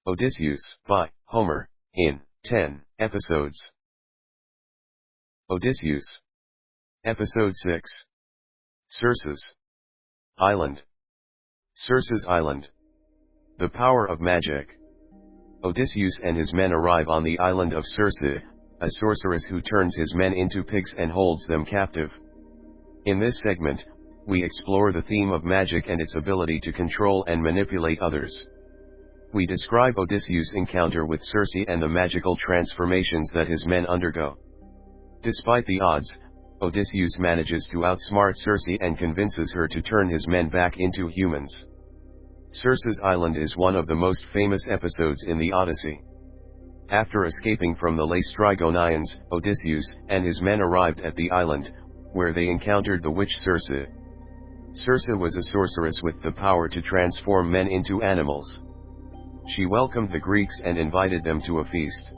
Odysseus, by Homer, in 10 episodes. Odysseus. Episode 6. Circe's Island. Circe's Island. The power of magic. Odysseus and his men arrive on the island of Circe, a sorceress who turns his men into pigs and holds them captive. In this segment, we explore the theme of magic and its ability to control and manipulate others. We describe Odysseus' encounter with Circe and the magical transformations that his men undergo. Despite the odds, Odysseus manages to outsmart Circe and convinces her to turn his men back into humans. Circe's Island is one of the most famous episodes in the Odyssey. After escaping from the Laestrygonians, Odysseus and his men arrived at the island, where they encountered the witch Circe. Circe was a sorceress with the power to transform men into animals. She welcomed the Greeks and invited them to a feast.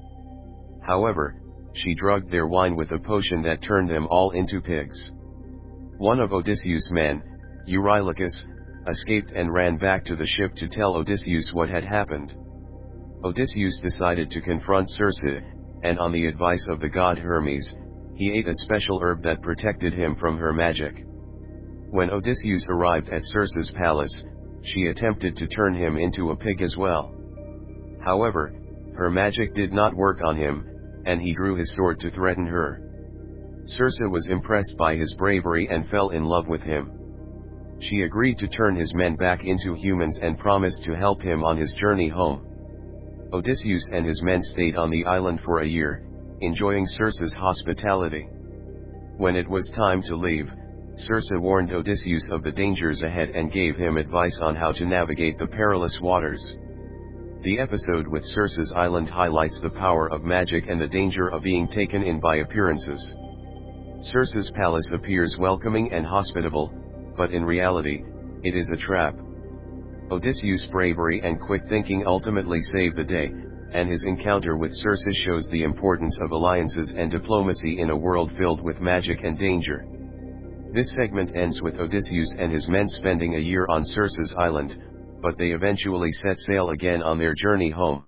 However, she drugged their wine with a potion that turned them all into pigs. One of Odysseus' men, Eurylochus, escaped and ran back to the ship to tell Odysseus what had happened. Odysseus decided to confront Circe, and on the advice of the god Hermes, he ate a special herb that protected him from her magic. When Odysseus arrived at Circe's palace, she attempted to turn him into a pig as well. However, her magic did not work on him, and he drew his sword to threaten her. Circe was impressed by his bravery and fell in love with him. She agreed to turn his men back into humans and promised to help him on his journey home. Odysseus and his men stayed on the island for a year, enjoying Circe's hospitality. When it was time to leave, Circe warned Odysseus of the dangers ahead and gave him advice on how to navigate the perilous waters. The episode with Circe's Island highlights the power of magic and the danger of being taken in by appearances. Circe's palace appears welcoming and hospitable, but in reality, it is a trap. Odysseus' bravery and quick thinking ultimately save the day, and his encounter with Circe shows the importance of alliances and diplomacy in a world filled with magic and danger. This segment ends with Odysseus and his men spending a year on Circe's Island, but they eventually set sail again on their journey home.